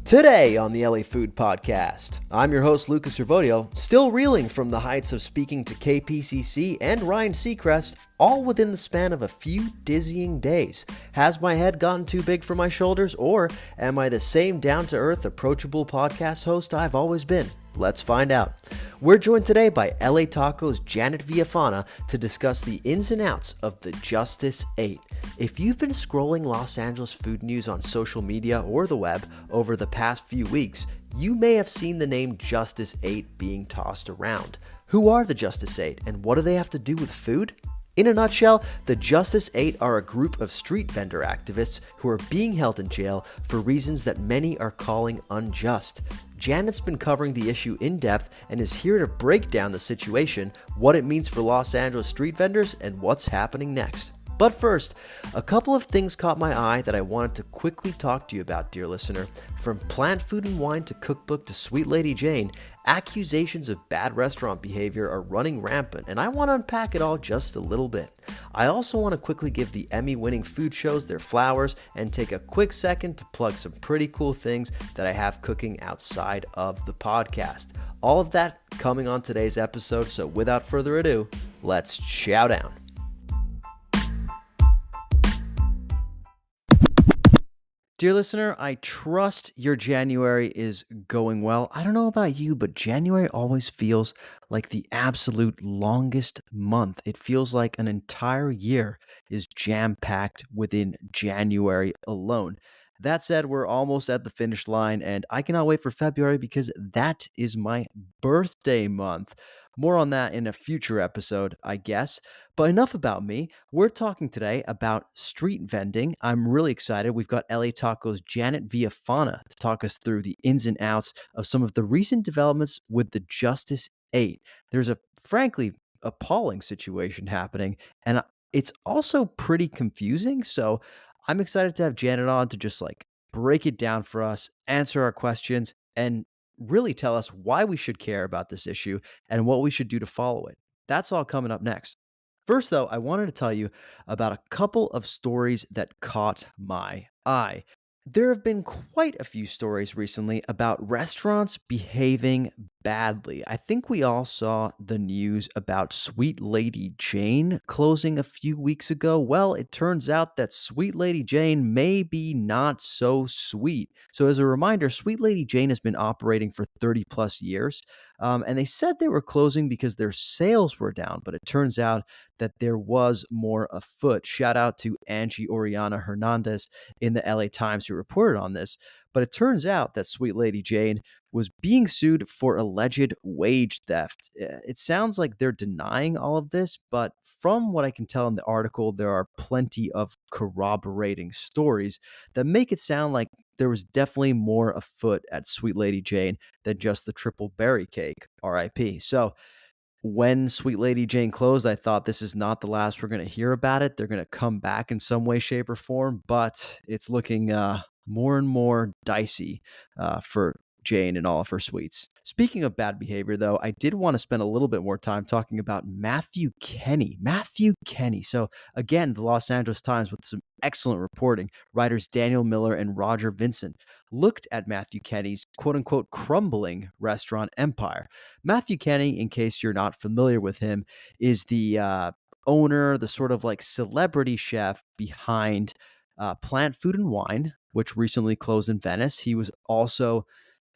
Today on the LA Food Podcast, I'm your host Lucas Servodio, still reeling from the heights of speaking to KPCC and Ryan Seacrest, all within the span of a few dizzying days. Has my head gotten too big for my shoulders, or am I the same down-to-earth, approachable podcast host I've always been? Let's find out. We're joined today by LA Taco's Janette Villafana to discuss the ins and outs of the Justice 8. If you've been scrolling Los Angeles food news on social media or the web over the past few weeks, you may have seen the name Justice 8 being tossed around. Who are the Justice 8 and what do they have to do with food? In a nutshell, the Justice 8 are a group of street vendor activists who are being held in jail for reasons that many are calling unjust. Janet's been covering the issue in depth and is here to break down the situation, what it means for Los Angeles street vendors, and what's happening next. But first, a couple of things caught my eye that I wanted to quickly talk to you about, dear listener. From Plant Food and Wine to Cookbook to Sweet Lady Jane, accusations of bad restaurant behavior are running rampant, and I want to unpack it all just a little bit. I also want to quickly give the Emmy-winning food shows their flowers and take a quick second to plug some pretty cool things that I have cooking outside of the podcast. All of that coming on today's episode, so without further ado, let's chow down. Dear listener, I trust your January is going well. I don't know about you, but January always feels like the absolute longest month. It feels like an entire year is jam-packed within January alone. That said, we're almost at the finish line, and I cannot wait for February because that is my birthday month. More on that in a future episode, I guess. But enough about me. We're talking today about street vending. I'm really excited. We've got LA Taco's Janette Villafana to talk us through the ins and outs of some of the recent developments with the Justice 8. There's a frankly appalling situation happening, and it's also pretty confusing. So I'm excited to have Janet on to just break it down for us, answer our questions, and really tell us why we should care about this issue and what we should do to follow it. That's all coming up next. First, though, I wanted to tell you about a couple of stories that caught my eye. There have been quite a few stories recently about restaurants behaving badly. I think we all saw the news about Sweet Lady Jane closing a few weeks ago. Well, it turns out that Sweet Lady Jane may be not so sweet. So, as a reminder, Sweet Lady Jane has been operating for 30 plus years. And they said they were closing because their sales were down, but it turns out that there was more afoot. Shout out to Angie Oriana Hernandez in the LA Times who reported on this. But it turns out that Sweet Lady Jane was being sued for alleged wage theft. It sounds like they're denying all of this, but from what I can tell in the article, there are plenty of corroborating stories that make it sound like there was definitely more afoot at Sweet Lady Jane than just the triple berry cake, RIP. So when Sweet Lady Jane closed, I thought this is not the last we're going to hear about it. They're going to come back in some way, shape, or form, but it's looking more and more dicey for Jane and all of her sweets. Speaking of bad behavior, though, I did want to spend a little bit more time talking about Matthew Kenny. Matthew Kenny. So, again, the Los Angeles Times with some excellent reporting. Writers Daniel Miller and Roger Vincent looked at Matthew Kenny's quote unquote crumbling restaurant empire. Matthew Kenny, in case you're not familiar with him, is the owner, the sort of like celebrity chef behind Plant Food and Wine, which recently closed in Venice. He was also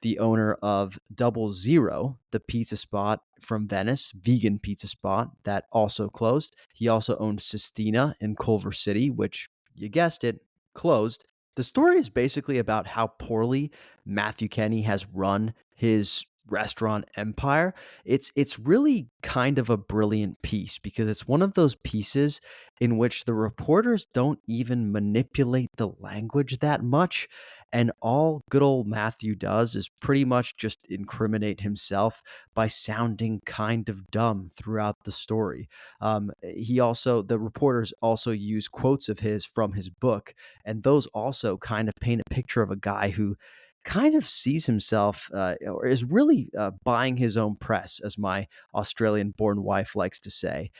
the owner of Double Zero, the pizza spot from Venice, vegan pizza spot that also closed. He also owned Sistina in Culver City, which, you guessed it, closed. The story is basically about how poorly Matthew Kenny has run his restaurant empire. It's really kind of a brilliant piece because it's one of those pieces in which the reporters don't even manipulate the language that much. And all good old Matthew does is pretty much just incriminate himself by sounding kind of dumb throughout the story. The reporters also use quotes of his from his book, and those also kind of paint a picture of a guy who kind of sees himself or is really buying his own press, as my Australian born wife likes to say.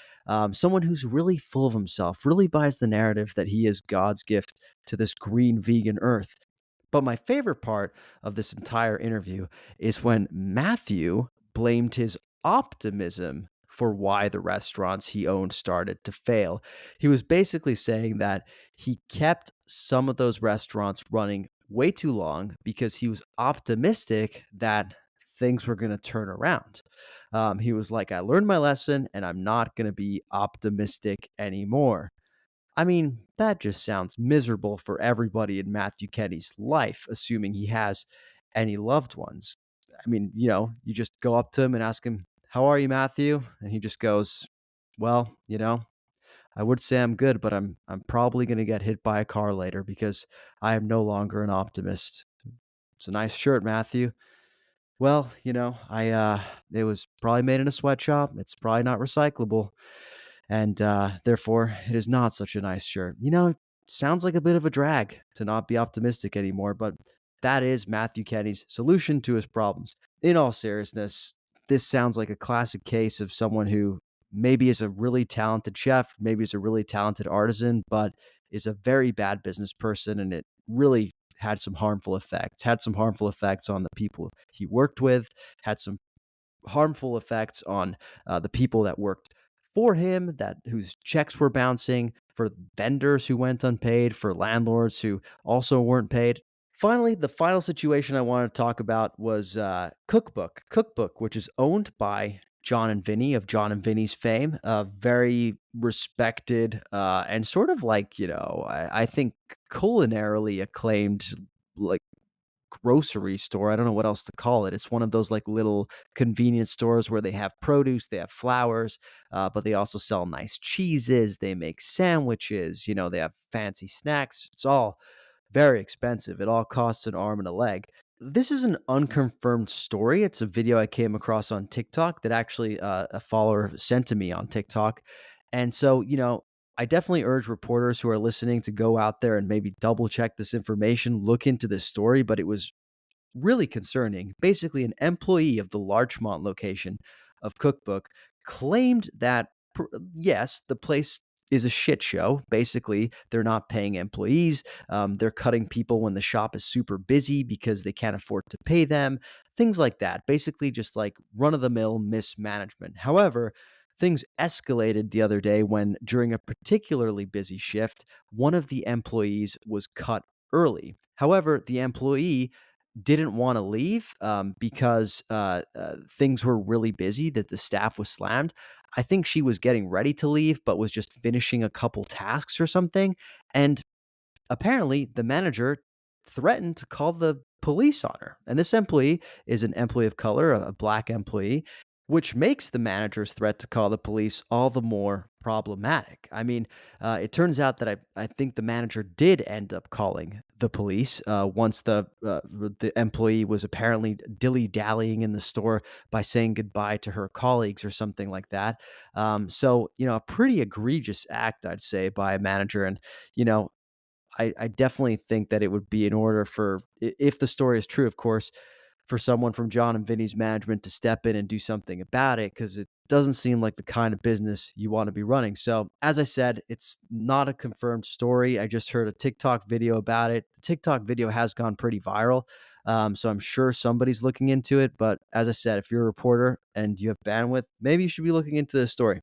Someone who's really full of himself, really buys the narrative that he is God's gift to this green vegan earth. But my favorite part of this entire interview is when Matthew blamed his optimism for why the restaurants he owned started to fail. He was basically saying that he kept some of those restaurants running way too long because he was optimistic that things were going to turn around. He was like, I learned my lesson and I'm not going to be optimistic anymore. I mean, that just sounds miserable for everybody in Matthew Kenny's life, assuming he has any loved ones. I mean, you just go up to him and ask him, "How are you, Matthew?" And he just goes, "Well, I would say I'm good, but I'm probably going to get hit by a car later because I am no longer an optimist." It's a nice shirt, Matthew. Well, it was probably made in a sweatshop. It's probably not recyclable, and therefore it is not such a nice shirt. Sounds like a bit of a drag to not be optimistic anymore, but that is Matthew Kenny's solution to his problems. In all seriousness, this sounds like a classic case of someone who maybe is a really talented chef, maybe is a really talented artisan, but is a very bad business person, and it really had some harmful effects on the people he worked with, had some harmful effects on the people that worked for him, that whose checks were bouncing, for vendors who went unpaid, for landlords who also weren't paid. Finally, the final situation I wanted to talk about was Cookbook, which is owned by John and Vinny of John and Vinny's fame, a very respected and sort of like, I think culinarily acclaimed, like, grocery store. I don't know what else to call it. It's one of those like little convenience stores where they have produce, they have flowers, but they also sell nice cheeses. They make sandwiches. They have fancy snacks. It's all very expensive. It all costs an arm and a leg. This is an unconfirmed story. It's a video I came across on TikTok that actually a follower sent to me on TikTok. And so, I definitely urge reporters who are listening to go out there and maybe double check this information, look into this story, but it was really concerning. Basically, an employee of the Larchmont location of Cookbook claimed that, yes, the place is a shit show. Basically, they're not paying employees. They're cutting people when the shop is super busy because they can't afford to pay them. Things like that. Basically, just like run of the mill mismanagement. However, things escalated the other day when, during a particularly busy shift, one of the employees was cut early. However, the employee didn't want to leave because things were really busy, that the staff was slammed. I think she was getting ready to leave, but was just finishing a couple tasks or something. And apparently, the manager threatened to call the police on her. And this employee is an employee of color, a black employee, which makes the manager's threat to call the police all the more problematic. I mean, it turns out that I think the manager did end up calling the police once the employee was apparently dilly dallying in the store by saying goodbye to her colleagues or something like that. So, a pretty egregious act, I'd say, by a manager. And, you know, I definitely think that it would be in order for, if the story is true, of course, for someone from John and Vinny's management to step in and do something about it, because it doesn't seem like the kind of business you want to be running. So, as I said, it's not a confirmed story. I just heard a TikTok video about it. The TikTok video has gone pretty viral. So I'm sure somebody's looking into it. But as I said, if you're a reporter and you have bandwidth, maybe you should be looking into this story.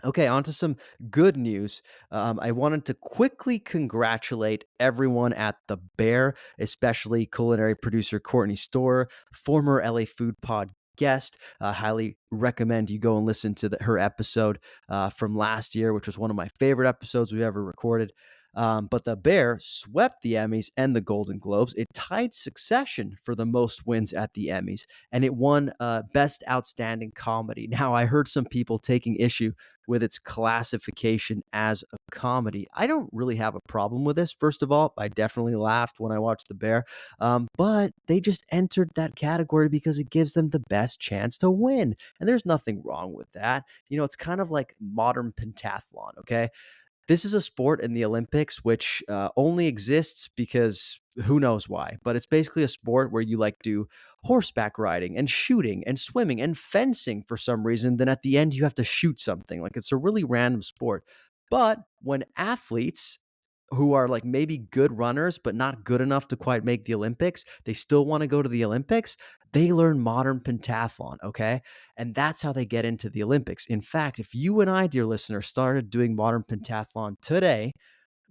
Okay, on to some good news. I wanted to quickly congratulate everyone at The Bear, especially culinary producer Courtney Storer, former LA Food Pod guest. Highly recommend you go and listen to her episode from last year, which was one of my favorite episodes we've ever recorded. But The Bear swept the Emmys and the Golden Globes. It tied Succession for the most wins at the Emmys, and it won Best Outstanding Comedy. Now, I heard some people taking issue with its classification as a comedy. I don't really have a problem with this. First of all, I definitely laughed when I watched The Bear, but they just entered that category because it gives them the best chance to win. And there's nothing wrong with that. It's kind of like modern pentathlon, okay? This is a sport in the Olympics which only exists because who knows why, but it's basically a sport where you like do horseback riding and shooting and swimming and fencing for some reason. Then at the end, you have to shoot something. Like, it's a really random sport. But when athletes who are like maybe good runners, but not good enough to quite make the Olympics. They still want to go to the Olympics. They learn modern pentathlon. Okay. And that's how they get into the Olympics. In fact, if you and I, dear listener, started doing modern pentathlon today,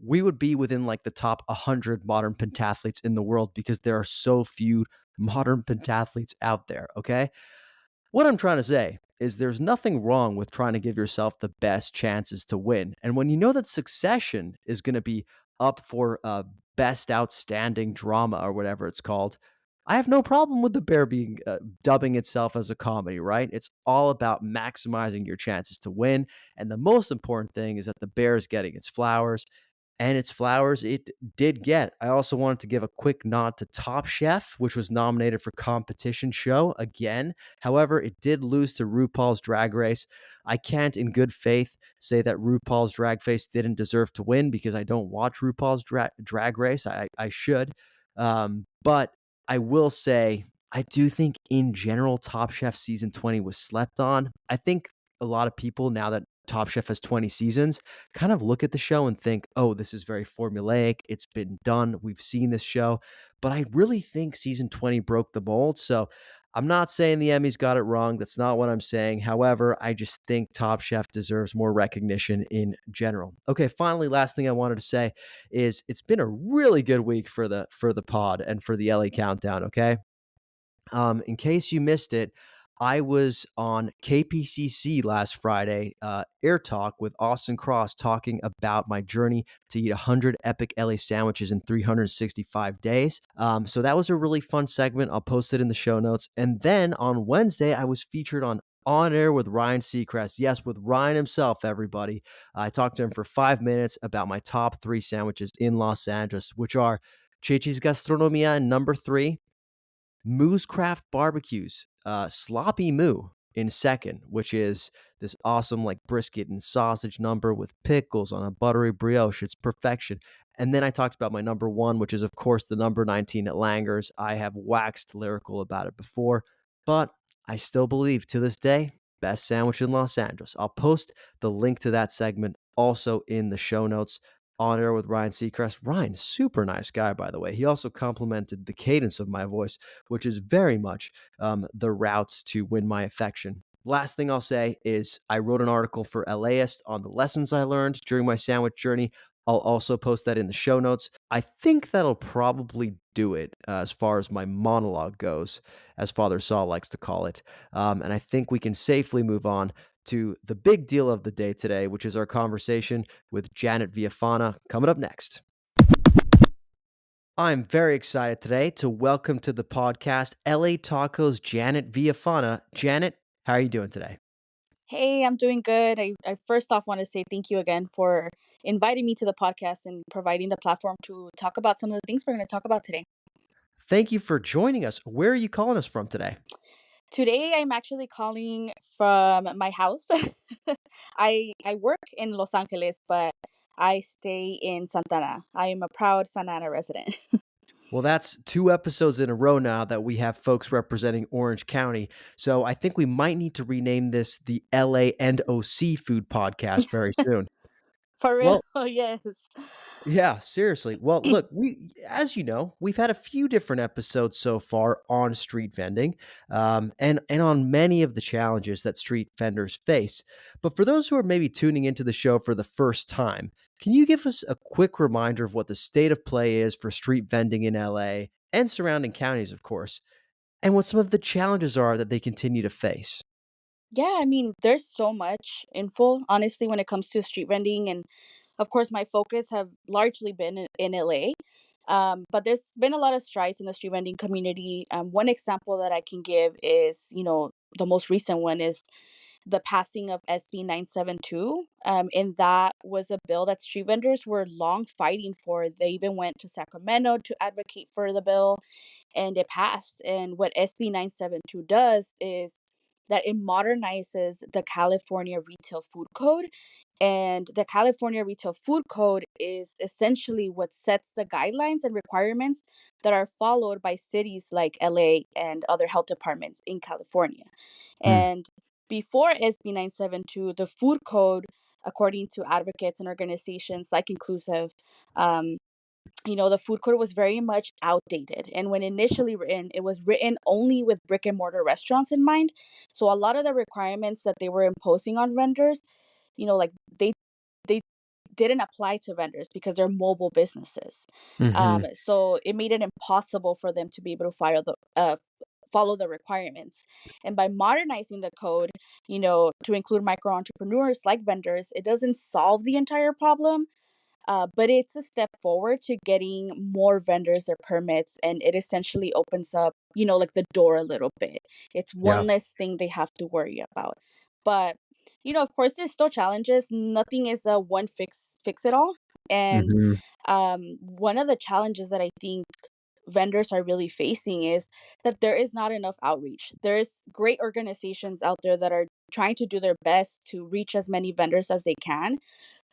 we would be within like the top 100 modern pentathletes in the world because there are so few modern pentathletes out there. Okay. What I'm trying to say is there's nothing wrong with trying to give yourself the best chances to win. And when you know that Succession is going to be up for best outstanding drama or whatever it's called, I have no problem with The Bear being dubbing itself as a comedy, right? It's all about maximizing your chances to win. And the most important thing is that The Bear is getting its flowers, and its flowers it did get. I also wanted to give a quick nod to Top Chef, which was nominated for competition show again. However, it did lose to RuPaul's Drag Race. I can't, in good faith, say that RuPaul's Drag Race didn't deserve to win because I don't watch RuPaul's Drag Race. I should. But I will say, I do think in general, Top Chef season 20 was slept on. I think a lot of people, now that Top Chef has 20 seasons, kind of look at the show and think, oh, this is very formulaic. It's been done. We've seen this show. But I really think season 20 broke the mold. So I'm not saying the Emmys got it wrong. That's not what I'm saying. However, I just think Top Chef deserves more recognition in general. Okay, finally, last thing I wanted to say is it's been a really good week for the pod and for the LA Countdown. Okay, in case you missed it, I was on KPCC last Friday, Air Talk with Austin Cross, talking about my journey to eat 100 epic LA sandwiches in 365 days. So that was a really fun segment. I'll post it in the show notes. And then on Wednesday, I was featured on Air with Ryan Seacrest. Yes, with Ryan himself, everybody. I talked to him for 5 minutes about my top three sandwiches in Los Angeles, which are Chechi's Gastronomia number three, Moo's Craft Barbecues, Sloppy Moo in second, which is this awesome like brisket and sausage number with pickles on a buttery brioche. It's perfection. And then I talked about my number one, which is, of course, the number 19 at Langer's. I have waxed lyrical about it before, but I still believe to this day, best sandwich in Los Angeles. I'll post the link to that segment also in the show notes. On Air with Ryan Seacrest. Ryan, super nice guy, by the way. He also complimented the cadence of my voice, which is very much the routes to win my affection. Last thing I'll say is I wrote an article for LAist on the lessons I learned during my sandwich journey. I'll also post that in the show notes. I think that'll probably do it as far as my monologue goes, as Father Saul likes to call it. And I think we can safely move on to the big deal of the day today, which is our conversation with Janette Villafana coming up next. I'm very excited today to welcome to the podcast LA Tacos Janette Villafana. Janette, how are you doing today? Hey, I'm doing good. I first off want to say thank you again for inviting me to the podcast and providing the platform to talk about some of the things we're going to talk about today. Thank you for joining us. Where are you calling us from today? Today, I'm actually calling from my house. I work in Los Angeles, but I stay in Santa Ana. I am a proud Santa Ana resident. Well, that's two episodes in a row now that we have folks representing Orange County. So I think we might need to rename this the LA and OC Food Podcast very soon. For real, Well, yes. yeah, seriously. Well, look, as you know, we've had a few different episodes so far on street vending, and on many of the challenges that street vendors face. But for those who are maybe tuning into the show for the first time, can you give us a quick reminder of what the state of play is for street vending in LA and surrounding counties, of course, and what some of the challenges are that they continue to face? Yeah, I mean, there's so much info, honestly, when it comes to street vending. And of course, my focus have largely been in LA. But there's been a lot of strides in the street vending community. One example that I can give is, the most recent one is the passing of SB 972. And that was a bill that street vendors were long fighting for. They even went to Sacramento to advocate for the bill, and it passed. And what SB 972 does is that it modernizes the California Retail Food Code. And the California Retail Food Code is essentially what sets the guidelines and requirements that are followed by cities like LA and other health departments in California. Mm, And before SB 972, the food code according to advocates and organizations like Inclusive. Um, the food code was very much outdated. And when initially written, it was written only with brick and mortar restaurants in mind. So a lot of the requirements that they were imposing on vendors, like they didn't apply to vendors because they're mobile businesses. Mhm. So it made it impossible for them to be able to follow the requirements. And by modernizing the code, to include micro entrepreneurs like vendors, it doesn't solve the entire problem, but it's a step forward to getting more vendors their permits, and it essentially opens up, like the door a little bit. It's Yeah. one less thing they have to worry about. But, of course, there's still challenges. Nothing is a one fix it all. And Mhm. one of the challenges that I think vendors are really facing is that there is not enough outreach. There's great organizations out there that are trying to do their best to reach as many vendors as they can,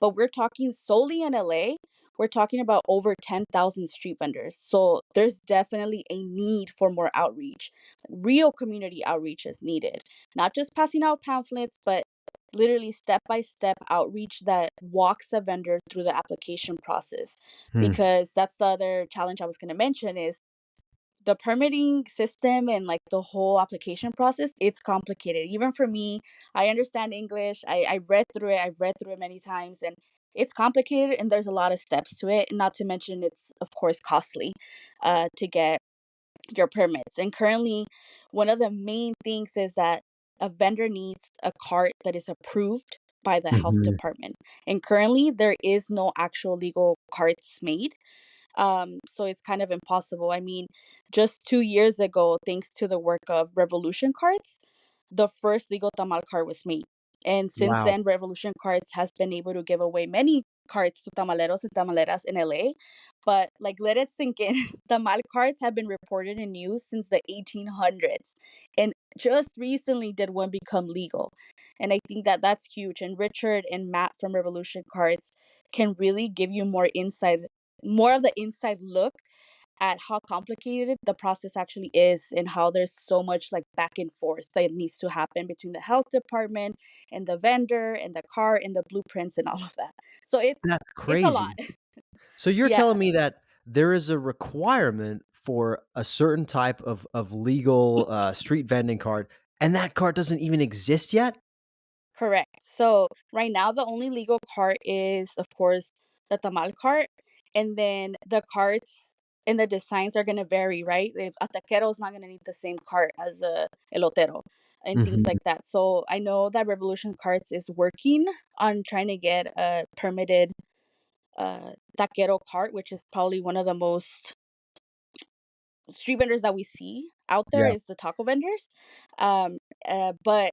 but we're talking solely in LA, we're talking about over 10,000 street vendors. So there's definitely a need for more outreach. Real community outreach is needed, not just passing out pamphlets, but literally step by step outreach that walks a vendor through the application process. Hmm. Because that's the other challenge I was going to mention is the permitting system and like the whole application process. It's complicated even for me. I understand English. I read through it. I've read through it many times, and it's complicated, and there's a lot of steps to it, not to mention it's of course costly to get your permits. And currently, one of the main things is that a vendor needs a cart that is approved by the health Mhm. department, and currently there is no actual legal carts made. So it's kind of impossible. I mean, just 2 years ago, thanks to the work of Revolution Cards, the first legal tamal card was made. And since Wow. then, Revolution Cards has been able to give away many cards to tamaleros and tamaleras in LA. But like, let it sink in. Tamal cards have been reported in news since the 1800s. And just recently did one become legal. And I think that that's huge. And Richard and Matt from Revolution Cards can really give you more of the inside look at how complicated the process actually is, and how there's so much like back and forth that needs to happen between the health department and the vendor and the car and the blueprints and all of that. So it's That's it's a lot. crazy. So you're telling Yeah. me that there is a requirement for a certain type of legal, street vending card, and that card doesn't even exist yet? Correct. So right now, the only legal cart is, of course, the tamal cart, and then the carts and the designs are gonna vary, right? If a taquero is not gonna need the same cart as a elotero and things Mhm. like that. So I know that Revolution Carts is working on trying to get a permitted taquero cart, which is probably one of the most street vendors that we see out there Yeah. is the taco vendors. Um, but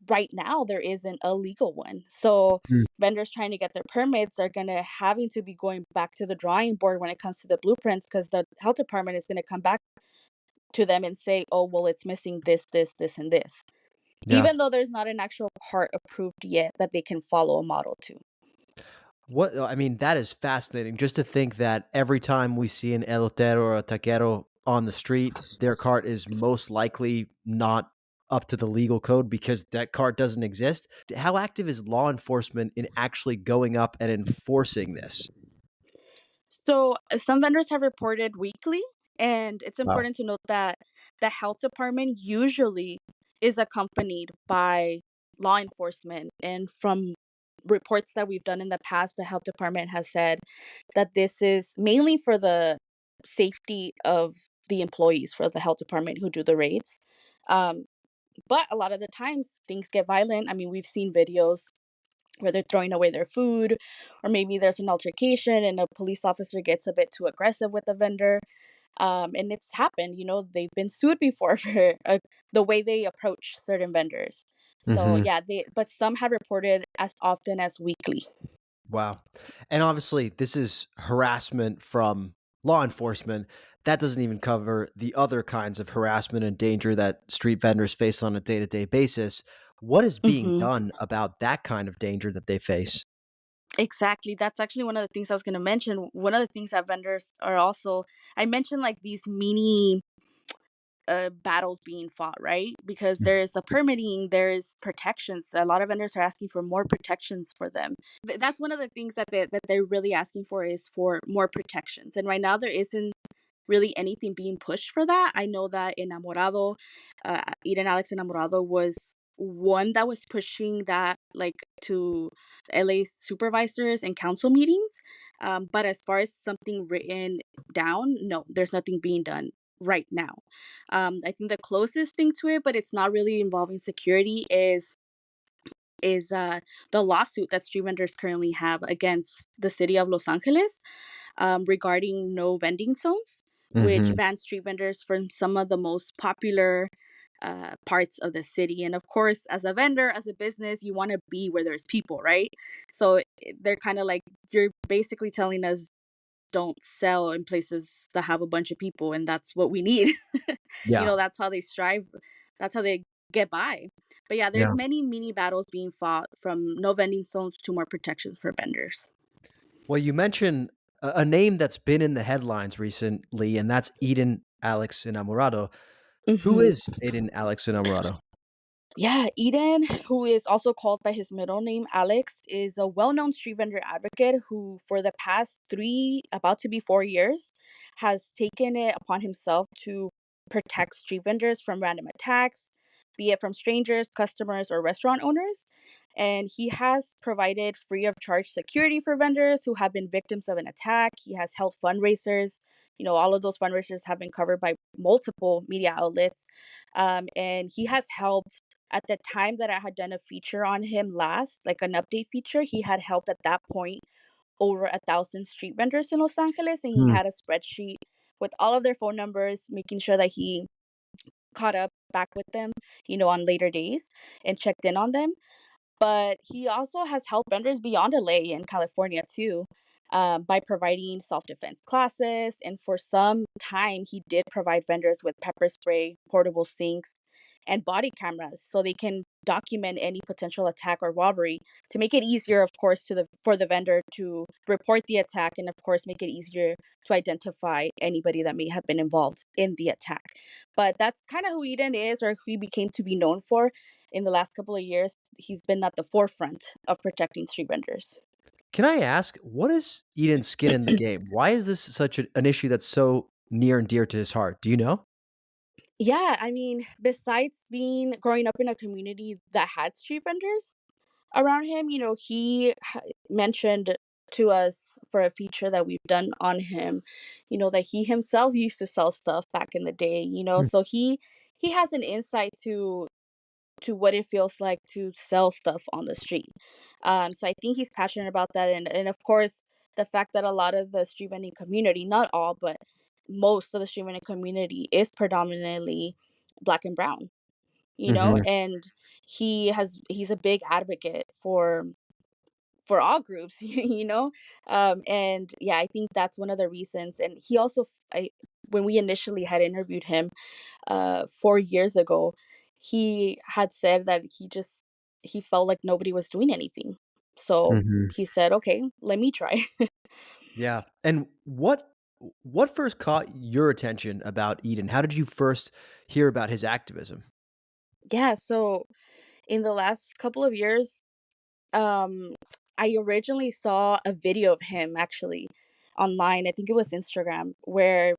right now there isn't a legal one. So Mm. vendors trying to get their permits are gonna having to be going back to the drawing board when it comes to the blueprints, because the health department is gonna come back to them and say, "Oh, well, it's missing this, this, this, and this," Yeah. even though there's not an actual cart approved yet that they can follow a model to. I mean, that is fascinating just to think that every time we see an elotero or a taquero on the street, their cart is most likely not up to the legal code because that cart doesn't exist. How active is law enforcement in actually going up and enforcing this? So some vendors have reported weekly, and it's Wow. important to note that the health department usually is accompanied by law enforcement. And from reports that we've done in the past, the health department has said that this is mainly for the safety of the employees for the health department who do the raids. Um, but a lot of the times things get violent. I mean, we've seen videos where they're throwing away their food, or maybe there's an altercation and a police officer gets a bit too aggressive with the vendor. And it's happened, they've been sued before for the way they approach certain vendors. So Mhm. yeah, but some have reported as often as weekly. Wow. And obviously, this is harassment from law enforcement. That doesn't even cover the other kinds of harassment and danger that street vendors face on a day to day basis. What is being Hmm. done about that kind of danger that they face? Exactly. That's actually one of the things I was going to mention. One of the things that vendors are also, I mentioned like these mini battles being fought, right? Because Mm. there's the permitting, there's protections. A lot of vendors are asking for more protections for them. That's one of the things that they're really asking for is for more protections. And right now there isn't really anything being pushed for that. I know that Enamorado, Eden Alex Enamorado was one that was pushing that like to LA supervisors and council meetings. But as far as something written down, no, there's nothing being done right now. I think the closest thing to it, but it's not really involving security, is the lawsuit that street vendors currently have against the city of Los Angeles regarding no vending zones, which Mhm. ban street vendors from some of the most popular parts of the city. And of course, as a vendor, as a business, you want to be where there's people, right? So they're kind of like, you're basically telling us don't sell in places that have a bunch of people, and that's what we need. Yeah. That's how they strive. That's how they get by. But yeah, there's Yeah. many mini battles being fought from no vending zones to more protections for vendors. Well, you mentioned a name that's been in the headlines recently, and that's Eden Alex Enamorado. Who Mhm. is Eden Alex Enamorado? Yeah, Eden, who is also called by his middle name, Alex, is a well known street vendor advocate who, for the past about to be 4 years, has taken it upon himself to protect street vendors from random attacks, be it from strangers, customers, or restaurant owners. And he has provided free of charge security for vendors who have been victims of an attack. He has held fundraisers. All of those fundraisers have been covered by multiple media outlets. And he has helped at the time that I had done a feature on him last, like an update feature, he had helped at that point over 1,000 street vendors in Los Angeles, and he Hmm. had a spreadsheet with all of their phone numbers, making sure that he caught up back with them, on later days and checked in on them. But he also has helped vendors beyond LA and California too, by providing self defense classes. And for some time, he did provide vendors with pepper spray, portable sinks, and body cameras so they can document any potential attack or robbery to make it easier, of course, for the vendor to report the attack, and of course make it easier to identify anybody that may have been involved in the attack. But that's kind of who Eden is, or who he became to be known for in the last couple of years. He's been at the forefront of protecting street vendors. Can I ask, what is Eden's skin in the game? Why is this such an issue that's so near and dear to his heart? Do you know? Yeah, I mean, besides being growing up in a community that had street vendors around him, he mentioned to us for a feature that we've done on him, that he himself used to sell stuff back in the day, Hmm. so he has an insight to what it feels like to sell stuff on the street. So I think he's passionate about that, and of course, the fact that a lot of the street vending community, not all, but most of the street vending community is predominantly Black and brown, Hmm. and he's a big advocate for all groups, and yeah, I think that's one of the reasons. And he also, when we initially had interviewed him 4 years ago, he had said that he felt like nobody was doing anything. So Hmm. he said, "Okay, let me try." Yeah. And what first caught your attention about Eden? How did you first hear about his activism? Yeah, so in the last couple of years, um, I originally saw a video of him actually online. I think it was Instagram, where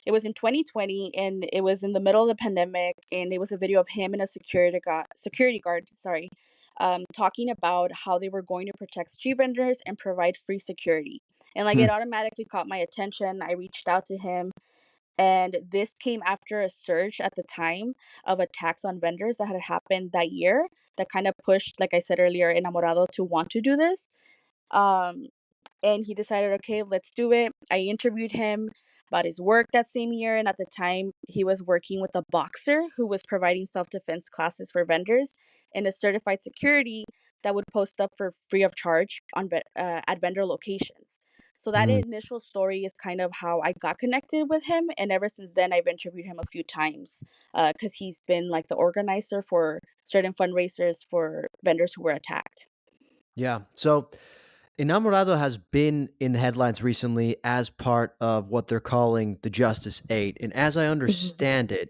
it was in 2020, and it was in the middle of the pandemic, and it was a video of him and a security guard, sorry, talking about how they were going to protect street vendors and provide free security. And like, Hmm. it automatically caught my attention. I reached out to him, and this came after a surge at the time of attacks on vendors that had happened that year, that kind of pushed, like I said earlier, Enamorado to want to do this. Um, and he decided, okay, let's do it. I interviewed him about his work that same year, and at the time, he was working with a boxer who was providing self defense classes for vendors and a certified security that would post up for free of charge at vendor locations. So that Hmm. initial story is kind of how I got connected with him, and ever since then, I've interviewed him a few times because he's been like the organizer for certain fundraisers for vendors who were attacked. Yeah. So Enamorado has been in the headlines recently as part of what they're calling the Justice 8. And as I Mhm. understand it,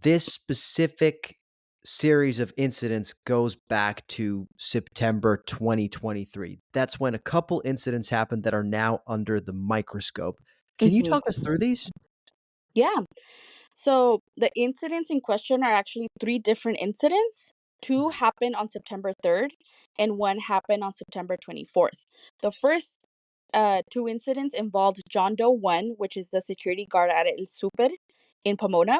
this specific series of incidents goes back to September 2023. That's when a couple incidents happened that are now under the microscope. Can you Mhm. talk us through these? Yeah. So the incidents in question are actually three different incidents. Two happened on September 3rd, and one happened on September 24th. The first two incidents involved John Doe 1, which is the security guard at El Super in Pomona.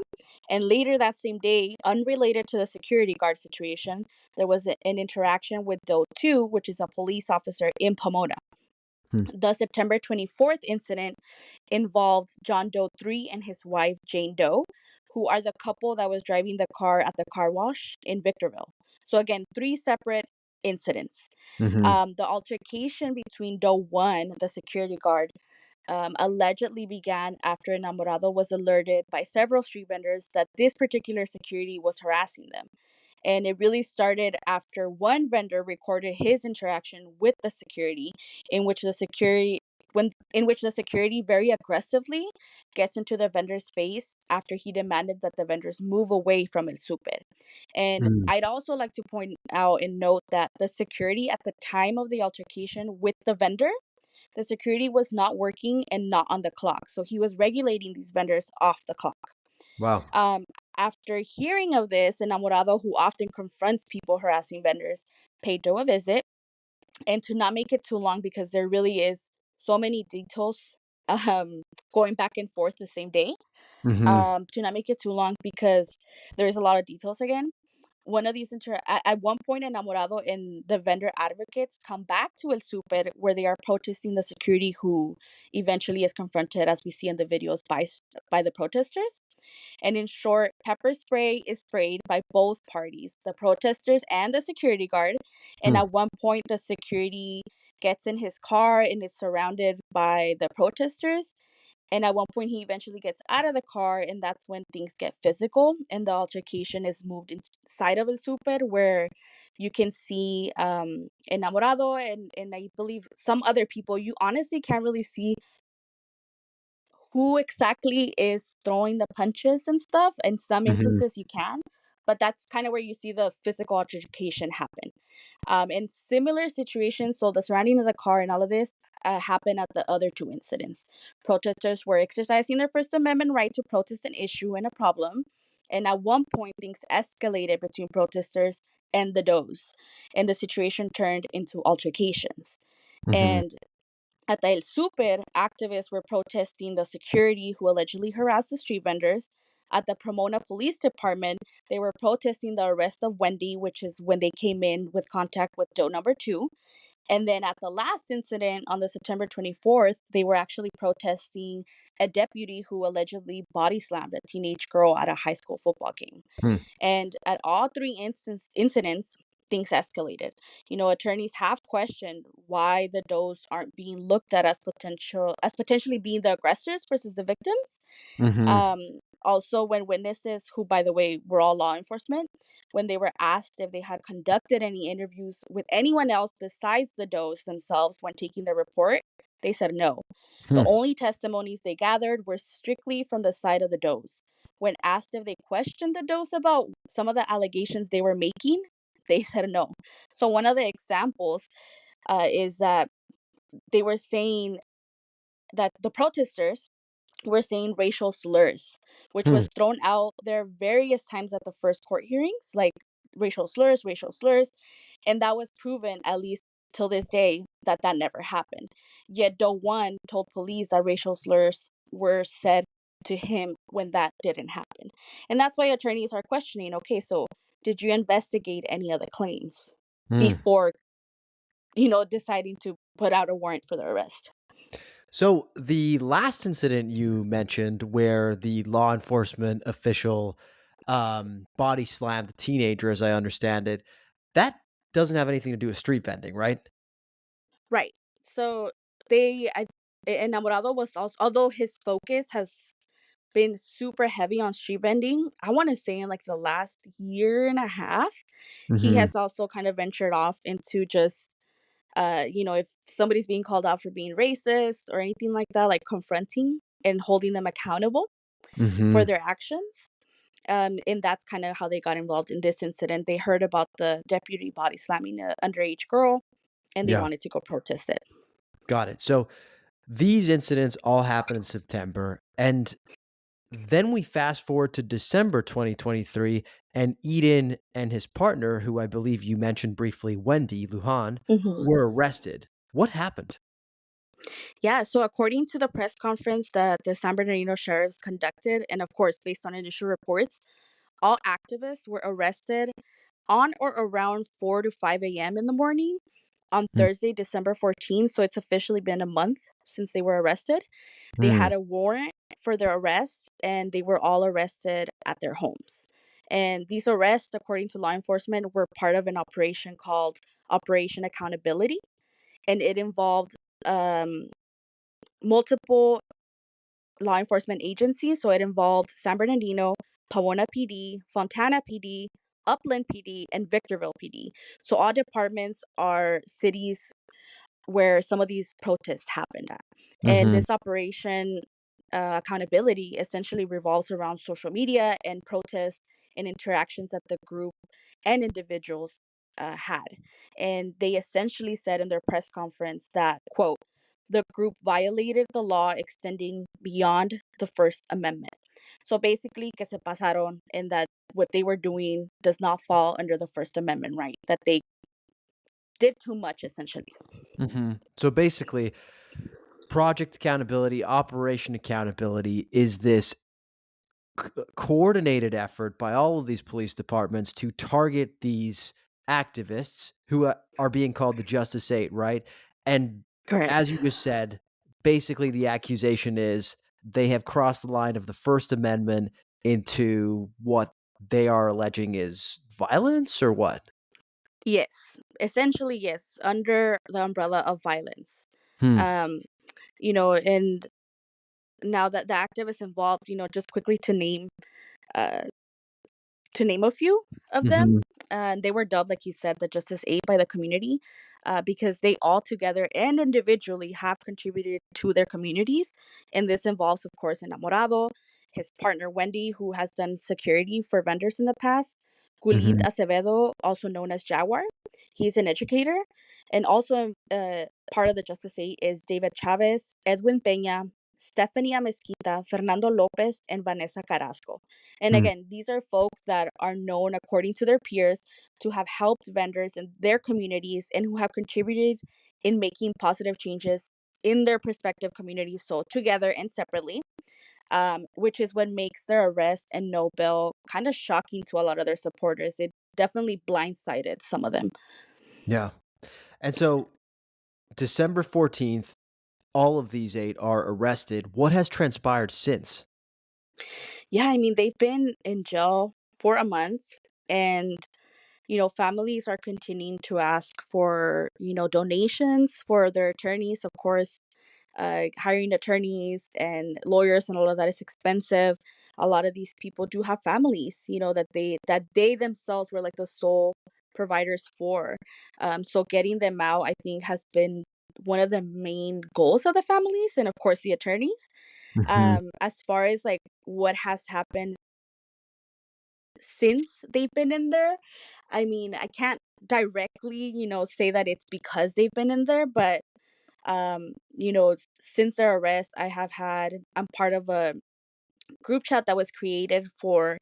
And later that same day, unrelated to the security guard situation, there was an interaction with Doe 2, which is a police officer in Pomona. Hmm. The September 24th incident involved John Doe 3 and his wife, Jane Doe, who are the couple that was driving the car at the car wash in Victorville. So, again, three separate incidents. Mhm. The altercation between Doe 1, the security guard, allegedly began after Enamorado was alerted by several street vendors that this particular security was harassing them. And it really started after one vendor recorded his interaction with the security, in which the security in which the security very aggressively gets into the vendor's face after he demanded that the vendors move away from El Super. And Mm. I'd also like to point out and note that the security at the time of the altercation with the vendor, the security was not working and not on the clock. So he was regulating these vendors off the clock. Wow. Um, After hearing of this, Enamorado, who often confronts people harassing vendors, paid Joe a visit. And to not make it too long, because there really is so many details um, going back and forth the same day, Mhm. to not make it too long, because there's a lot of details again. One of these at one point, Enamorado and the vendor advocates come back to El Super, where they are protesting the security, who eventually is confronted, as we see in the videos, by the protesters. And in short, pepper spray is sprayed by both parties, the protesters and the security guard. And Hmm. at one point, the security gets in his car and is surrounded by the protesters. And at one point, he eventually gets out of the car, and that's when things get physical. And the altercation is moved inside of El Super, where you can see Enamorado and I believe some other people. You honestly can't really see who exactly is throwing the punches and stuff. In some Mhm. instances, you can, but that's kind of where you see the physical altercation happen. In similar situations, so the surrounding of the car and all of this happened at the other two incidents. Protesters were exercising their First Amendment right to protest an issue and a problem. And at one point, things escalated between protesters and the Does, and the situation turned into altercations. Mhm. And at the El Super, activists were protesting the security who allegedly harassed the street vendors. At the Pomona Police Department, they were protesting the arrest of Wendy, which is when they came in with contact with Doe number 2. And then at the last incident on the September 24th, they were actually protesting a deputy who allegedly body slammed a teenage girl at a high school football game. Hmm. And at all three incidents, things escalated. Attorneys have questioned why the does aren't being looked at as potentially being the aggressors versus the victims. Mhm. Also, when witnesses, who by the way were all law enforcement, when they were asked if they had conducted any interviews with anyone else besides the does themselves when taking the report, they said no. The Hmm. only testimonies they gathered were strictly from the side of the does. When asked if they questioned the does about some of the allegations they were making, they said no. So one of the examples is that they were saying that the protesters were saying racial slurs, which Hmm. was thrown out there various times at the first court hearings, like racial slurs, and that was proven, at least till this day, that that never happened. Yet Doe One told police that racial slurs were said to him when that didn't happen, and that's why attorneys are questioning. Okay, so did you investigate any of the claims Hmm. before deciding to put out a warrant for the arrest? So the last incident you mentioned where the law enforcement official body slammed a teenager, as I understand it, that doesn't have anything to do with street vending, right? Right. So Enamorado was also, although his focus has been super heavy on street vending, I want to say in like the last year and a half, he Mhm. has also kind of ventured off into just, if somebody's being called out for being racist or anything like that, like confronting and holding them accountable for Mhm. their actions. And that's kind of how they got involved in this incident. They heard about the deputy body slamming an underage girl, and they Yeah, wanted to go protest it. got it. So these incidents all happen in September, and then we fast forward to December 2023, and Eden and his partner, who I believe you mentioned briefly, Wendy Lujan, Mhm. were arrested. What happened? Yeah, so according to the press conference that the San Bernardino sheriffs conducted, and of course, based on initial reports, all activists were arrested on or around 4 to 5 a.m. in the morning on Mm, Thursday, December 14th. So it's officially been a month since they were arrested. They mm, had a warrant for their arrest, and they were all arrested at their homes. And these arrests, according to law enforcement, were part of an operation called Operation Accountability, and it involved um, multiple law enforcement agencies. So it involved San Bernardino, Pomona PD, Fontana PD, Upland PD, and Victorville PD. So all departments are cities where some of these protests happened at. And mhm, this operation accountability essentially revolves around social media and protests and interactions that the group and individuals had. And they essentially said in their press conference that, quote, the group violated the law extending beyond the First Amendment. So basically, que se pasaron, and that what they were doing does not fall under the First Amendment, right? That they did too much, essentially. mhm. So basically, project accountability, operation accountability is this coordinated effort by all of these police departments to target these activists who are being called the Justice 8, right? And as Correct. you just said, basically the accusation is they have crossed the line of the First Amendment into what they are alleging is violence or what? Yes, essentially, yes, under the umbrella of violence. Hmm. Um, and now that the activists involved, just quickly uh, to name a few of them. Mhm. And they were dubbed, like you said, the Justice Aid by the community because they all together and individually have contributed to their communities. And this involves, of course, Enamorado, his partner Wendy, who has done security for vendors in the past, Gulit Mhm. Acevedo, also known as Jaguar. He's an educator. And also part of the Justice Aid is David Chavez, Edwin Peña, Stephanie Mesquita, Fernando Lopez, and Vanessa Carrasco. And Hmm. again, these are folks that are known, according to their peers, to have helped vendors in their communities and who have contributed in making positive changes in their respective communities, so together and separately, which is what makes their arrest and no bail kind of shocking to a lot of their supporters. It definitely blindsided some of them. Yeah. And so December 14th, all of these 8 are arrested. What has transpired since? Yeah, I mean, they've been in jail for a month, and families are continuing to ask for, donations for their attorneys. Of course, hiring attorneys and lawyers and all of that is expensive. A lot of these people do have families, that they themselves were like the sole providers for. So getting them out, I think, has been one of the main goals of the families and of course the attorneys. Mhm. As far as like what has happened since they've been in there, I mean, I can't directly, say that it's because they've been in there, but since their arrest, I'm part of a group chat that was created for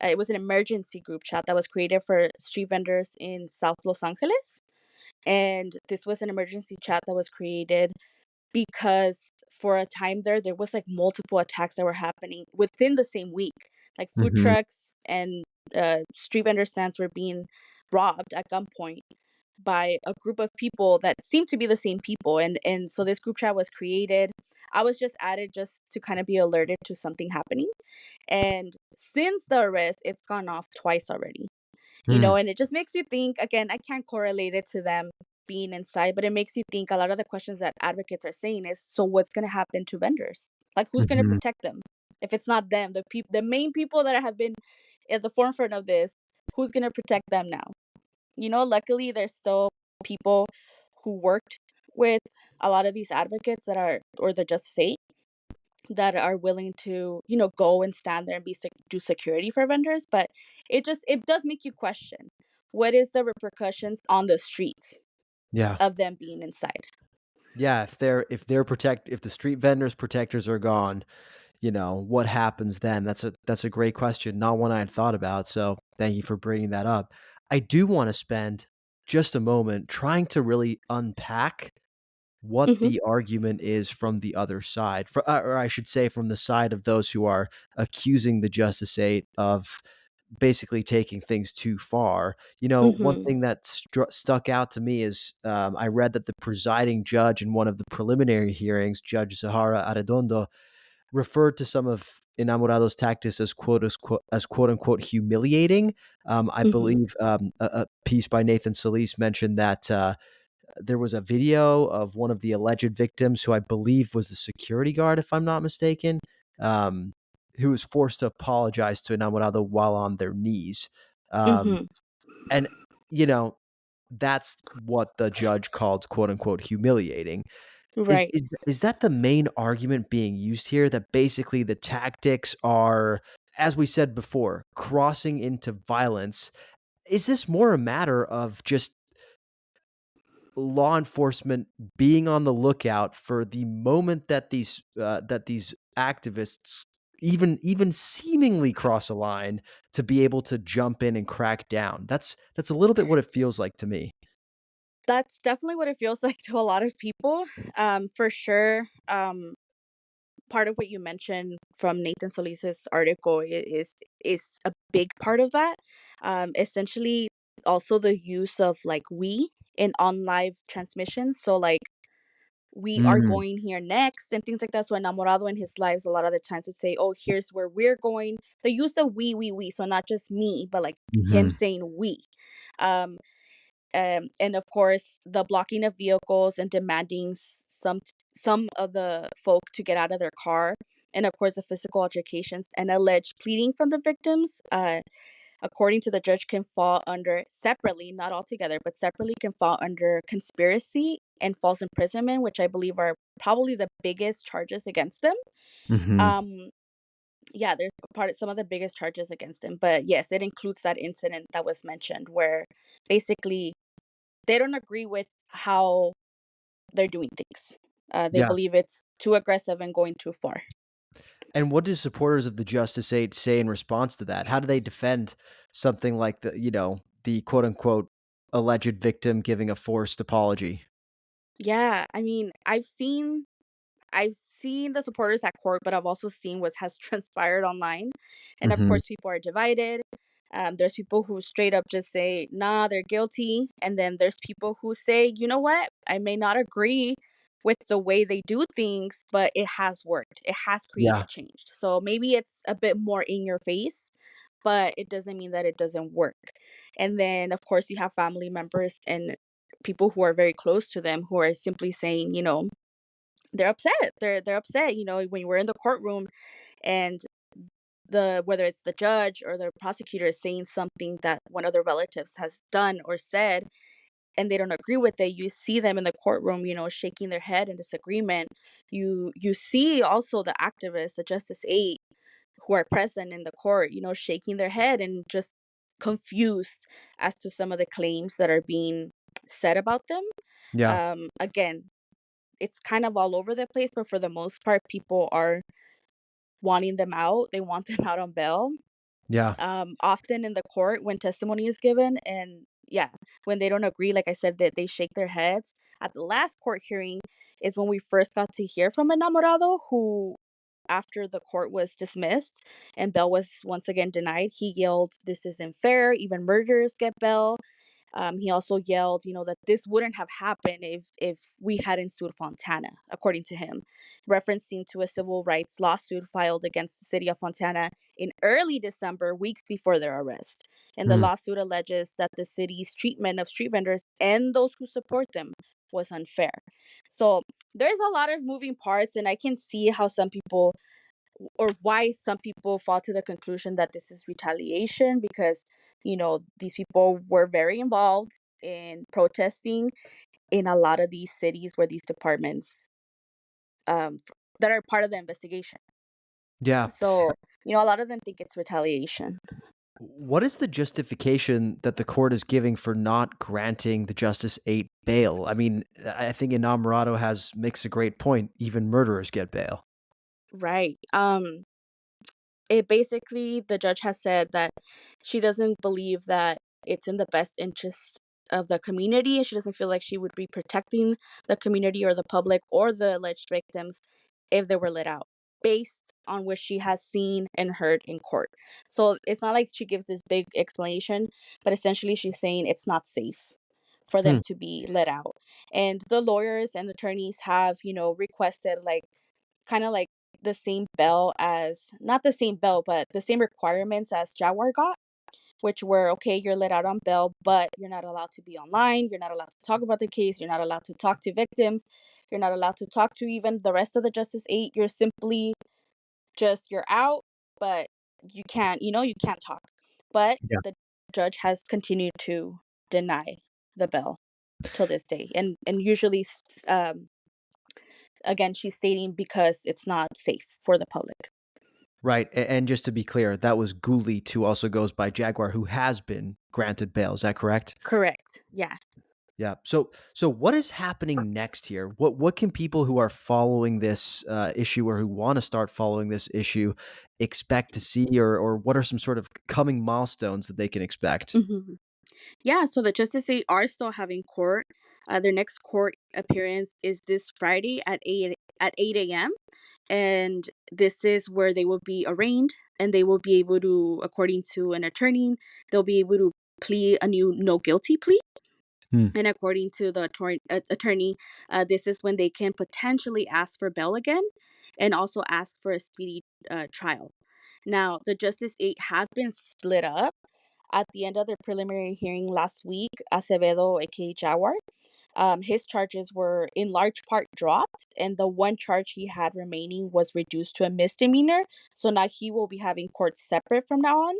it was an emergency group chat that was created for street vendors in South Los Angeles. And this was an emergency chat that was created because for a time there was like multiple attacks that were happening within the same week. Like food Mhm. trucks and street vendor stands were being robbed at gunpoint by a group of people that seemed to be the same people. And so this group chat was created. I was just added just to kind of be alerted to something happening. And since the arrest, it's gone off twice already. Mm. And it just makes you think, again, I can't correlate it to them being inside, but it makes you think a lot of the questions that advocates are saying is, so what's going to happen to vendors? Like, who's going to Mhm. protect them? If it's not them, the main people that have been at the forefront of this, who's going to protect them now? Luckily, there's still people who worked with a lot of these advocates that are, or the Justice 8, that are willing to, go and stand there and do security for vendors, but it does make you question what is the repercussions on the streets Yeah. of them being inside. Yeah, if the street vendors protectors are gone, what happens then? That's a great question, not one I had thought about, so thank you for bringing that up. I do wanna spend just a moment trying to really unpack what Mhm. the argument is from the other side, or I should say from the side of those who are accusing the Justice 8 of basically taking things too far. One Mhm. thing that stuck out to me is, I read that the presiding judge in one of the preliminary hearings, Judge Zahara Arredondo, referred to some of Enamorado's tactics as quote unquote humiliating. I Mhm. believe a piece by Nathan Solis mentioned that there was a video of one of the alleged victims, who I believe was the security guard, if I'm not mistaken, um, who was forced to apologize to Enamorado while on their knees. Um, Mhm. and, you know, that's what the judge called quote unquote humiliating. Is, Right. is, is that the main argument being used here? That basically the tactics are, as we said before, crossing into violence? Is this more a matter of just law enforcement being on the lookout for the moment that these activists even seemingly cross a line, to be able to jump in and crack down? That's a little bit what it feels like to me. That's definitely what it feels like to a lot of people. For sure. Part of what you mentioned from Nathan Solis's article is a big part of that. Essentially, also the use of like we in on live transmissions. So like we are Mm, going here next and things like that. So Enamorado in his lives a lot of the times would say, "Oh, here's where we're going." The use of we. So not just me, but like him mhm. saying we. Um, and of course, the blocking of vehicles and demanding some of the folk to get out of their car, and of course, the physical altercations and alleged pleading from the victims. According to the judge, can fall under separately, not all together, but separately can fall under conspiracy and false imprisonment, which I believe are probably the biggest charges against them. Mhm. Um, yeah, they're part of some of the biggest charges against him. But yes, it includes that incident that was mentioned where basically they don't agree with how they're doing things. They Yeah. believe it's too aggressive and going too far. And what do supporters of the Justice Aid say in response to that? How do they defend something like the quote unquote alleged victim giving a forced apology? Yeah, I mean, I've seen the supporters at court, but I've also seen what has transpired online. And of Mhm. course, people are divided. There's people who straight up just say, nah, they're guilty. And then there's people who say, you know what? I may not agree with the way they do things, but it has worked. It has Yeah. created change. So maybe it's a bit more in your face, but it doesn't mean that it doesn't work. And then, of course, you have family members and people who are very close to them who are simply saying, they're upset. They're upset, when we're in the courtroom and whether it's the judge or the prosecutor is saying something that one of their relatives has done or said and they don't agree with it, you see them in the courtroom, shaking their head in disagreement. You see also the activists, the Justice 8 who are present in the court, shaking their head and just confused as to some of the claims that are being said about them. Yeah. Again, it's kind of all over the place, but for the most part, people are wanting them out. They want them out on bail. Yeah. Often in the court, when testimony is given, and yeah, when they don't agree, like I said, that they shake their heads. At the last court hearing is when we first got to hear from Enamorado, who, after the court was dismissed and bail was once again denied, he yelled, "This isn't fair. Even murderers get bail." He also yelled, that this wouldn't have happened if we hadn't sued Fontana, according to him, referencing to a civil rights lawsuit filed against the city of Fontana in early December, weeks before their arrest. And the Mm. lawsuit alleges that the city's treatment of street vendors and those who support them was unfair. So there's a lot of moving parts, and I can see how some people or why some people fall to the conclusion that this is retaliation because these people were very involved in protesting in a lot of these cities where these departments that are part of the investigation. Yeah. So, a lot of them think it's retaliation. What is the justification that the court is giving for not granting the Justice 8 bail? I mean, I think Inamorado has makes a great point. Even murderers get bail. Right. It basically, the judge has said that she doesn't believe that it's in the best interest of the community, and she doesn't feel like she would be protecting the community or the public or the alleged victims if they were let out, based on what she has seen and heard in court. So it's not like she gives this big explanation, but essentially she's saying it's not safe for them Hmm. to be let out. And the lawyers and attorneys have, requested, like, kind of like the same bell as, not the same bell, but the same requirements as Jaguar got, which were, okay, you're let out on bail, but you're not allowed to be online. You're not allowed to talk about the case. You're not allowed to talk to victims. You're not allowed to talk to even the rest of the Justice 8. You're simply just, you're out, but you can't talk. But Yeah. the judge has continued to deny the bail till this day. And usually, again, she's stating because it's not safe for the public. Right. And just to be clear, that was Gulit, who also goes by Jaguar, who has been granted bail. Is that correct? Correct. Yeah. Yeah. So what is happening next here? What can people who are following this issue or who want to start following this issue expect to see, or what are some sort of coming milestones that they can expect? Mhm. Yeah, so the Justices are still having court. Their next court appearance is this Friday at 8 a.m. And this is where they will be arraigned, and they will be able to, according to an attorney, they'll be able to plead a new no guilty plea. Hmm. And according to the attorney, this is when they can potentially ask for bail again and also ask for a speedy trial. Now, the Justice 8 have been split up. At the end of their preliminary hearing last week, Acevedo, aka Jaguar, his charges were in large part dropped, and the one charge he had remaining was reduced to a misdemeanor. So now he will be having court separate from now on.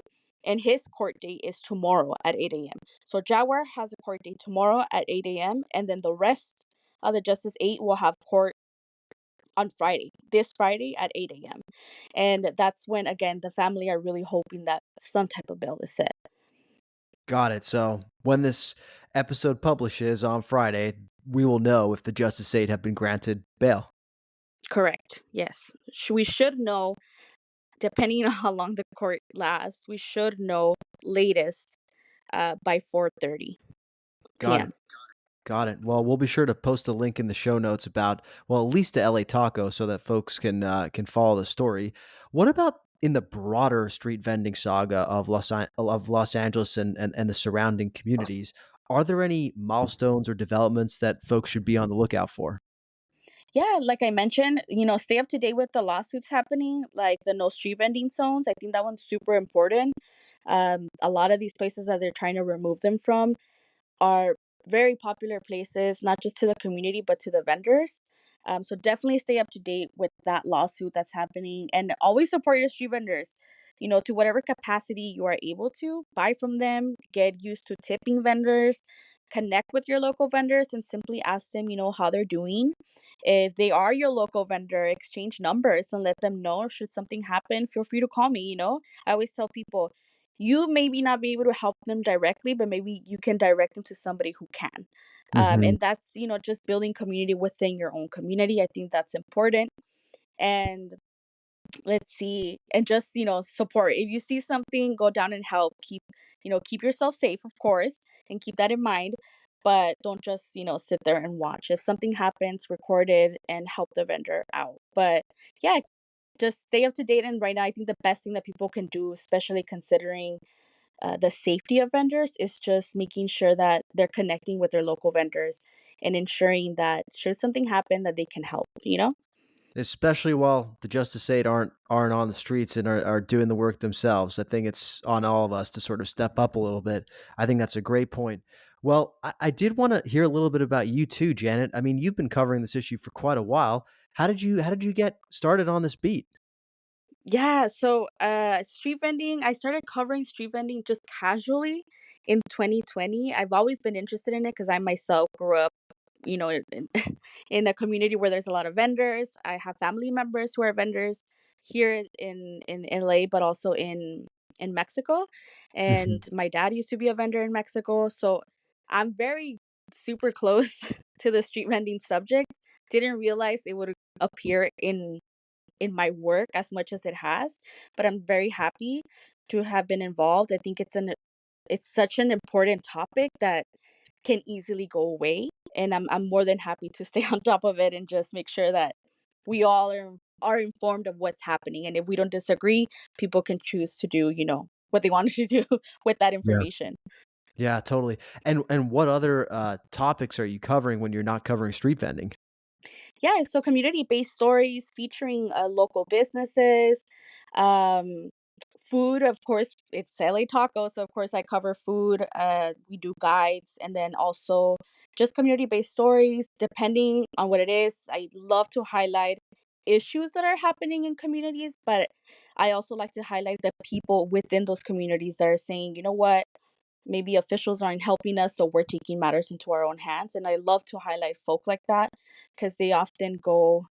And his court date is tomorrow at 8 a.m. So Jaguar has a court date tomorrow at 8 a.m. And then the rest of the Justice 8 will have court on Friday, this Friday at 8 a.m. And that's when, again, the family are really hoping that some type of bail is set. Got it. So when this episode publishes on Friday, we will know if the Justice 8 have been granted bail. Correct. Yes. We should know, depending on how long the court lasts, we should know latest by 4:30 Got it. p.m. Got it. Well, we'll be sure to post a link in the show notes about, well, at least the LA Taco, so that folks can follow the story. What about in the broader street vending saga of Los Angeles and the surrounding communities? Are there any milestones or developments that folks should be on the lookout for? Yeah, like I mentioned, stay up to date with the lawsuits happening, like the no street vending zones. I think that one's super important. A lot of these places that they're trying to remove them from are very popular places, not just to the community, but to the vendors. So definitely stay up to date with that lawsuit that's happening, and always support your street vendors. To whatever capacity you are able to, buy from them, get used to tipping vendors, connect with your local vendors, and simply ask them, how they're doing. If they are your local vendor, exchange numbers and let them know should something happen, feel free to call me. I always tell people, you maybe not be able to help them directly, but maybe you can direct them to somebody who can. Mhm. And that's, just building community within your own community. I think that's important. And let's see, and just, support. If you see something, go down and help. Keep yourself safe, of course, and keep that in mind. But don't just, sit there and watch. If something happens, record it and help the vendor out. But yeah, just stay up to date. And right now, I think the best thing that people can do, especially considering the safety of vendors, is just making sure that they're connecting with their local vendors and ensuring that should something happen that they can help. Especially while the Justice 8 aren't on the streets and are doing the work themselves. I think it's on all of us to sort of step up a little bit. I think that's a great point. Well, I did want to hear a little bit about you too, Janet. I mean, you've been covering this issue for quite a while. How did you get started on this beat? Yeah, so street vending, I started covering street vending just casually in 2020. I've always been interested in it because I myself grew up, in, in a community where there's a lot of vendors. I have family members who are vendors here in LA, but also in Mexico. Mhm. And my dad used to be a vendor in Mexico, so I'm very super close to the street vending subject. Didn't realize it would appear in my work as much as it has, but I'm very happy to have been involved. I think it's such an important topic that can easily go away, and I'm more than happy to stay on top of it and just make sure that we all are informed of what's happening. And if we don't disagree, people can choose to do, what they want to do with that Yeah. information. Yeah, totally. And what other, topics are you covering when you're not covering street vending? Yeah, so community-based stories featuring local businesses, um, food, of course, it's LA Taco, so of course I cover food. We do guides, and then also just community-based stories, depending on what it is. I love to highlight issues that are happening in communities, but I also like to highlight the people within those communities that are saying, you know what, maybe officials aren't helping us, so we're taking matters into our own hands. And I love to highlight folk like that because they often go,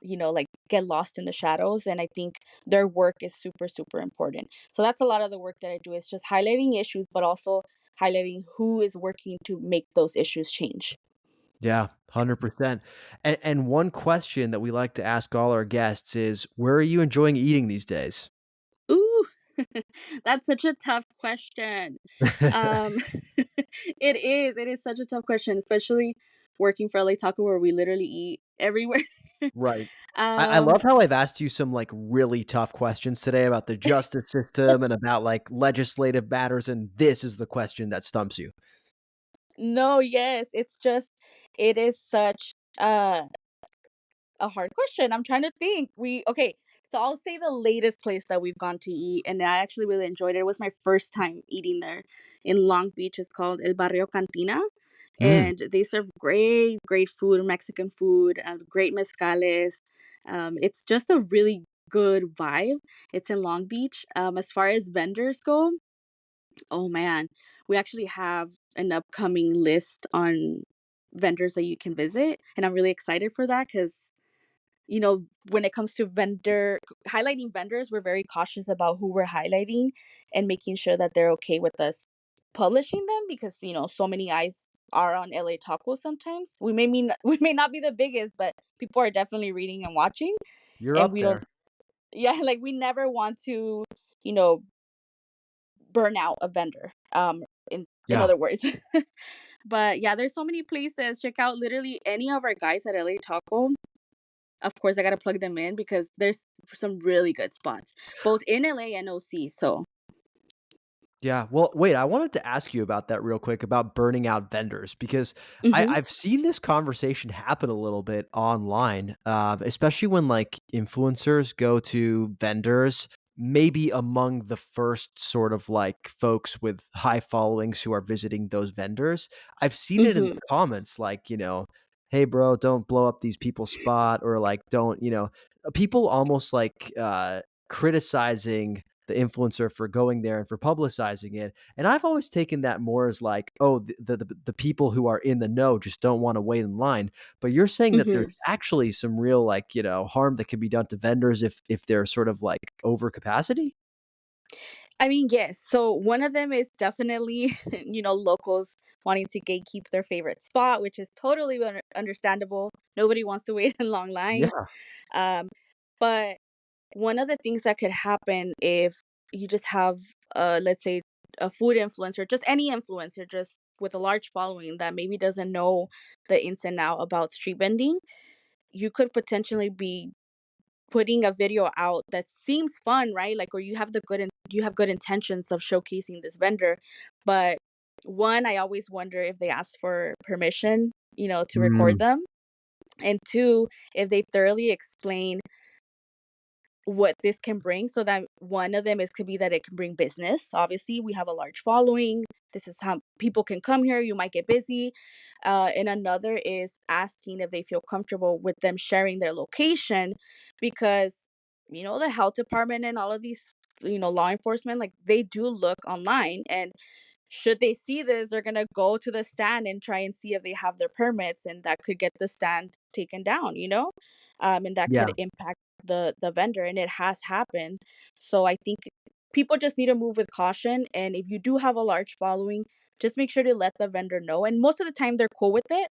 like get lost in the shadows. And I think their work is super, super important. So that's a lot of the work that I do, is just highlighting issues, but also highlighting who is working to make those issues change. Yeah, 100%. And one question that we like to ask all our guests is, where are you enjoying eating these days? Ooh, that's such a tough question. Um, it is such a tough question, especially working for LA Taco where we literally eat everywhere. Right. I um, love how I've asked you some, like, really tough questions today about the justice system and about, like, legislative matters, and this is the question that stumps you. no, yes, it is such a hard question. I'm trying to think. Okay, so I'll say the latest place that we've gone to eat, and I actually really enjoyed it. It was my first time eating there in Long Beach. It's called El Barrio Cantina, Mm. and they serve great, great food, Mexican food, great mezcales. It's just a really good vibe. It's in Long Beach. As far as vendors go, oh man, we actually have an upcoming list on vendors that you can visit, and I'm really excited for that because when it comes to highlighting vendors, we're very cautious about who we're highlighting and making sure that they're okay with us publishing them because, so many eyes are on LA Taco sometimes. We may not be the biggest, but people are definitely reading and watching. You're And up we don't, there. yeah, like we never want to, you know, burn out a vendor. In Yeah. other words. But yeah, there's so many places. Check out literally any of our guides at LA Taco. Of course, I gotta plug them in because there's some really good spots, both in LA and OC. So, Yeah. Well, wait, I wanted to ask you about that real quick about burning out vendors because mhm, I've seen this conversation happen a little bit online, especially when like influencers go to vendors, maybe among the first sort of like folks with high followings who are visiting those vendors. I've seen it in the mhm, comments, like, hey, bro, don't blow up these people's spot, or like, don't, people almost like criticizing the influencer for going there and for publicizing it. And I've always taken that more as like, oh, the people who are in the know just don't want to wait in line. But you're saying that there's mhm. actually some real like, harm that can be done to vendors if they're sort of like over capacity? I mean, yes. So one of them is definitely, locals wanting to gatekeep their favorite spot, which is totally understandable. Nobody wants to wait in long lines. Yeah. Um, but one of the things that could happen if you just have, let's say, a food influencer, just any influencer, just with a large following that maybe doesn't know the ins and out about street vending, you could potentially be putting a video out that seems fun, right? Like, or you have good intentions of showcasing this vendor, but one, I always wonder if they ask for permission, to record Mm, them, and two, if they thoroughly explain what this can bring. So that one of them is could be that it can bring business. Obviously, we have a large following. This is how people can come here. You might get busy. And another is asking if they feel comfortable with them sharing their location because the health department and all of these law enforcement, like, they do look online, and should they see this, they're gonna go to the stand and try and see if they have their permits, and that could get the stand taken down, and that Yeah, could impact the vendor, and it has happened. So I think people just need to move with caution, and if you do have a large following, just make sure to let the vendor know. And most of the time, they're cool with it,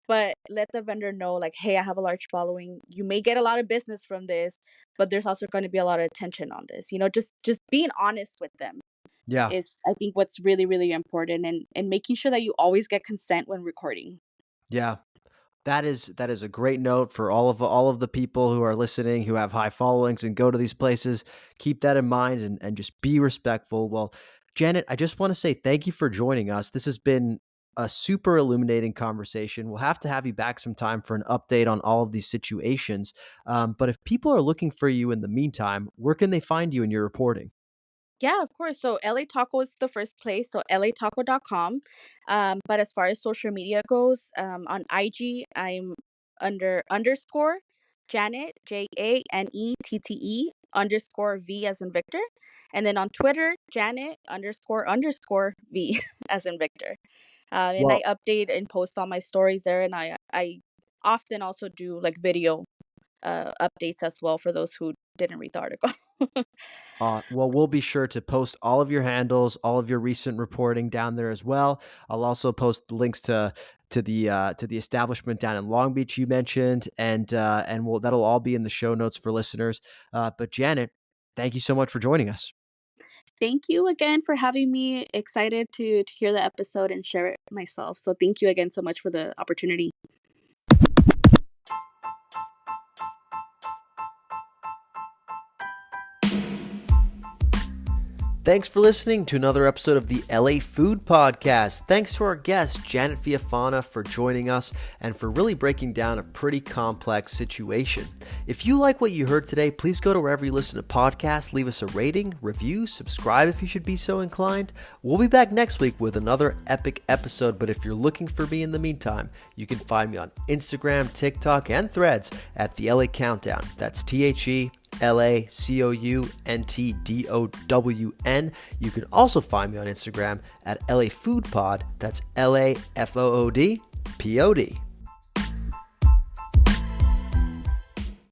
but let the vendor know, like, hey, I have a large following. You may get a lot of business from this, but there's also going to be a lot of attention on this. Just being honest with them yeah, is, I think, what's really, really important, and making sure that you always get consent when recording. yeah. That is a great note for all of the people who are listening who have high followings and go to these places. Keep that in mind and just be respectful. Well, Janet, I just want to say thank you for joining us. This has been a super illuminating conversation. We'll have to have you back sometime for an update on all of these situations. But if people are looking for you in the meantime, where can they find you in your reporting? Yeah, of course. So LA Taco is the first place, so lataco.com. But as far as social media goes, on IG, I'm under underscore Janet, JANETTE _V as in Victor. And then on Twitter, Janet __V as in Victor. And I Well, update and post all my stories there, and I often also do like video updates as well for those who didn't read the article. well, we'll be sure to post all of your handles, all of your recent reporting down there as well. I'll also post the links to the establishment down in Long Beach you mentioned, and that'll all be in the show notes for listeners. But Janet, thank you so much for joining us. Thank you again for having me. Excited to hear the episode and share it myself. So thank you again so much for the opportunity. Thanks for listening to another episode of the LA Food Podcast. Thanks to our guest, Janette Villafana, for joining us and for really breaking down a pretty complex situation. If you like what you heard today, please go to wherever you listen to podcasts, leave us a rating, review, subscribe if you should be so inclined. We'll be back next week with another epic episode, but if you're looking for me in the meantime, you can find me on Instagram, TikTok, and Threads at the LA Countdown. That's TheLaCountDown. You can also find me on Instagram at LA Food Pod. That's LAFoodPod.